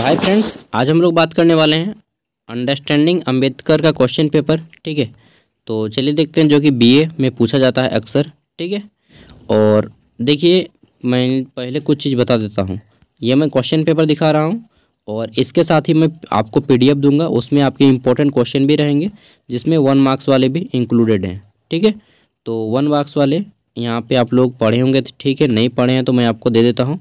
तो hi friends, आज हम लोग बात करने वाले हैं अंडरस्टैंडिंग अंबेडकर का क्वेश्चन पेपर। ठीक है, तो चलिए देखते हैं, जो कि बीए में पूछा जाता है अक्सर। ठीक है, और देखिए मैं पहले कुछ चीज़ बता देता हूँ। ये मैं क्वेश्चन पेपर दिखा रहा हूँ और इसके साथ ही मैं आपको पीडीएफ दूंगा, उसमें आपके इंपॉर्टेंट क्वेश्चन भी रहेंगे, जिसमें 1 मार्क्स वाले भी इंक्लूडेड हैं। ठीक है, तो 1 मार्क्स वाले यहाँ पे आप लोग पढ़े होंगे, ठीक है, नहीं पढ़े हैं तो मैं आपको दे देता हूँ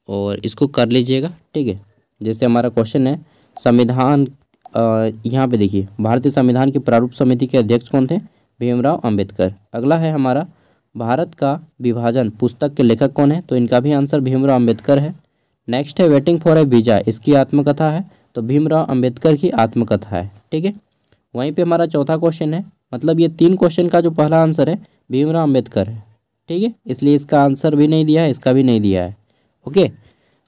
और इसको कर लीजिएगा। ठीक है, जैसे हमारा क्वेश्चन है संविधान, यहाँ पे देखिए, भारतीय संविधान की प्रारूप समिति के अध्यक्ष कौन थे? भीमराव अंबेडकर। अगला है हमारा भारत का विभाजन पुस्तक के लेखक कौन है? तो इनका भी आंसर भीमराव अंबेडकर है। नेक्स्ट है वेटिंग फॉर ए वीजा, इसकी आत्मकथा है, तो भीमराव अंबेडकर की आत्मकथा है। ठीक है, वहीं पे हमारा चौथा क्वेश्चन है, मतलब ये 3 क्वेश्चन का जो पहला आंसर है भीमराव अंबेडकर है। ठीक है, इसलिए इसका आंसर भी नहीं दिया है, इसका भी नहीं दिया है। ओके,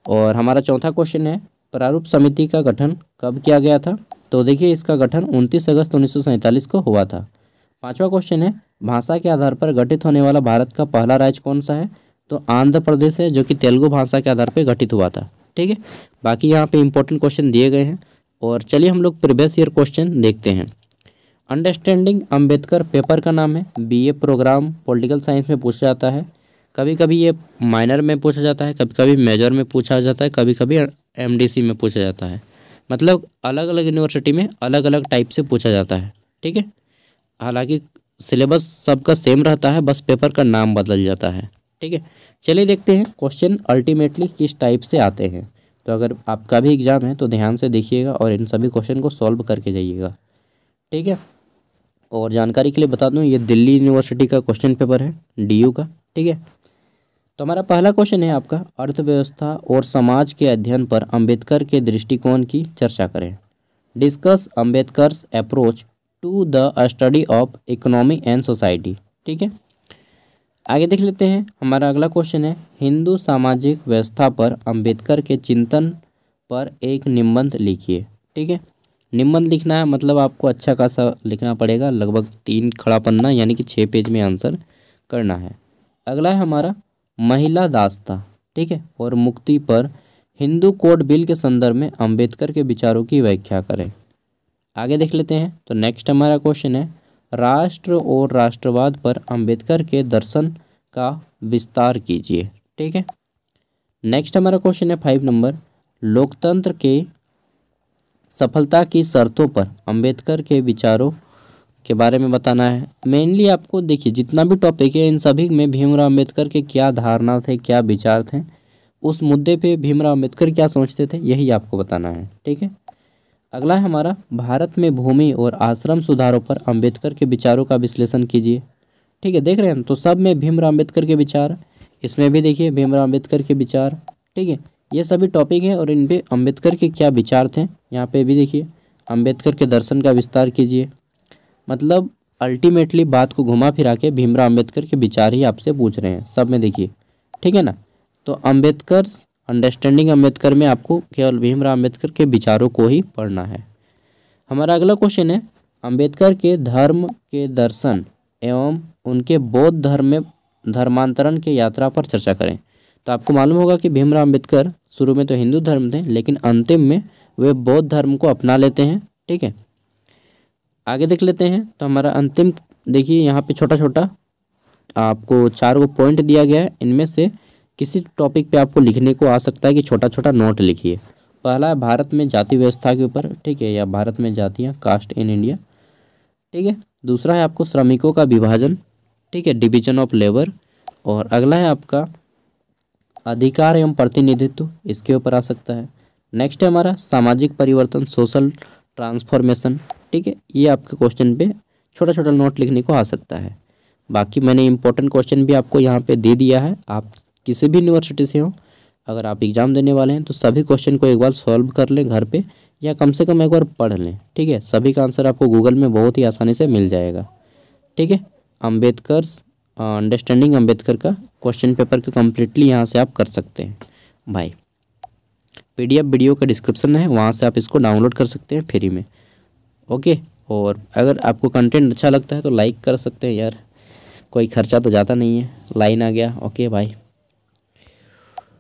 और हमारा चौथा क्वेश्चन है प्रारूप समिति का गठन कब किया गया था? तो देखिए इसका गठन 29 अगस्त 1947 को हुआ था। पांचवा क्वेश्चन है भाषा के आधार पर गठित होने वाला भारत का पहला राज्य कौन सा है? तो आंध्र प्रदेश है, जो कि तेलुगु भाषा के आधार पर गठित हुआ था। ठीक है, बाकी यहाँ पे इंपॉर्टेंट क्वेश्चन दिए गए हैं और चलिए हम लोग प्रीवियस ईयर क्वेश्चन देखते हैं। अंडरस्टैंडिंग अंबेडकर पेपर का नाम है, बीए प्रोग्राम पॉलिटिकल साइंस में पूछा जाता है। कभी कभी ये माइनर में पूछा जाता है, कभी कभी मेजर में पूछा जाता है, कभी कभी एमडीसी में पूछा जाता है। मतलब अलग अलग यूनिवर्सिटी में अलग अलग टाइप से पूछा जाता है। ठीक है, हालांकि सिलेबस सबका सेम रहता है, बस पेपर का नाम बदल जाता है। ठीक है, चलिए देखते हैं क्वेश्चन अल्टीमेटली किस टाइप से आते हैं। तो अगर आपका भी एग्ज़ाम है तो ध्यान से देखिएगा और इन सभी क्वेश्चन को सॉल्व करके जाइएगा। ठीक है, और जानकारी के लिए बता दूं, ये दिल्ली यूनिवर्सिटी का क्वेश्चन पेपर है, डीयू का। ठीक है, तो हमारा पहला क्वेश्चन है आपका, अर्थव्यवस्था और समाज के अध्ययन पर अंबेडकर के दृष्टिकोण की चर्चा करें। Discuss Ambedkar's approach to the study of economy and society. ठीक है, आगे देख लेते हैं। हमारा अगला क्वेश्चन है हिंदू सामाजिक व्यवस्था पर अंबेडकर के चिंतन पर एक निबंध लिखिए। ठीक है, निबंध लिखना है, मतलब आपको अच्छा खासा लिखना पड़ेगा, लगभग 3 खड़ा पन्ना यानी कि 6 पेज में आंसर करना है। अगला है हमारा महिला दास्ता, ठीक है, और मुक्ति पर हिंदू कोड बिल के संदर्भ में अंबेडकर के विचारों की व्याख्या करें। आगे देख लेते हैं। तो नेक्स्ट हमारा क्वेश्चन है राष्ट्र और राष्ट्रवाद पर अंबेडकर के दर्शन का विस्तार कीजिए। ठीक है, नेक्स्ट हमारा क्वेश्चन है 5 नंबर, लोकतंत्र के सफलता की शर्तों पर अंबेडकर के विचारों के बारे में बताना है। मेनली आपको देखिए जितना भी टॉपिक है इन सभी में भीमराव अंबेडकर के क्या धारणा थे, क्या विचार थे, उस मुद्दे पे भीमराव अंबेडकर क्या सोचते थे, यही आपको बताना है। ठीक है, अगला है हमारा भारत में भूमि और आश्रम सुधारों पर अंबेडकर के विचारों का विश्लेषण कीजिए। ठीक है, देख रहे हैं तो सब में भीमराव अंबेडकर के विचार, इसमें भी देखिए भीमराव अंबेडकर के विचार। ठीक है, ये सभी टॉपिक है और इन पे अंबेडकर के क्या विचार थे, यहाँ पे भी देखिए अंबेडकर के दर्शन का विस्तार कीजिए। मतलब अल्टीमेटली बात को घुमा फिरा के भीमराव अंबेडकर के विचार ही आपसे पूछ रहे हैं सब में, देखिए। ठीक है ना, तो अंबेडकर अंडरस्टैंडिंग अंबेडकर में आपको केवल भीमराव अंबेडकर के विचारों को ही पढ़ना है। हमारा अगला क्वेश्चन है अंबेडकर के धर्म के दर्शन एवं उनके बौद्ध धर्म में धर्मांतरण के यात्रा पर चर्चा करें। तो आपको मालूम होगा कि भीमराव अंबेडकर शुरू में तो हिंदू धर्म थे, लेकिन अंतिम में वे बौद्ध धर्म को अपना लेते हैं। ठीक है, आगे देख लेते हैं। तो हमारा अंतिम देखिए यहाँ पे छोटा छोटा आपको 4 को पॉइंट दिया गया है, इनमें से किसी टॉपिक पे आपको लिखने को आ सकता है कि छोटा छोटा नोट लिखिए। पहला है भारत में जाति व्यवस्था के ऊपर, ठीक है, या भारत में जातियाँ, कास्ट इन इंडिया। ठीक है, दूसरा है आपको श्रमिकों का विभाजन, ठीक है, डिवीजन ऑफ लेबर। और अगला है आपका अधिकार एवं प्रतिनिधित्व, इसके ऊपर आ सकता है। नेक्स्ट है हमारा सामाजिक परिवर्तन, सोशल ट्रांसफॉर्मेशन। ठीक है, ये आपके क्वेश्चन पे छोटा छोटा नोट लिखने को आ सकता है। बाकी मैंने इंपॉर्टेंट क्वेश्चन भी आपको यहाँ पे दे दिया है। आप किसी भी यूनिवर्सिटी से हो, अगर आप एग्ज़ाम देने वाले हैं तो सभी क्वेश्चन को एक बार सॉल्व कर लें घर पे, या कम से कम एक बार पढ़ लें। ठीक है, सभी का आंसर आपको गूगल में बहुत ही आसानी से मिल जाएगा। ठीक है, अंबेडकर्स अंडरस्टैंडिंग अंबेडकर का क्वेश्चन पेपर को कम्प्लीटली यहाँ से आप कर सकते हैं भाई। पीडीएफ वीडियो का डिस्क्रिप्शन है, वहाँ से आप इसको डाउनलोड कर सकते हैं फ्री में। ओके, और अगर आपको कंटेंट अच्छा लगता है तो लाइक कर सकते हैं यार, कोई खर्चा तो जाता नहीं है। लाइन आ गया। ओके भाई।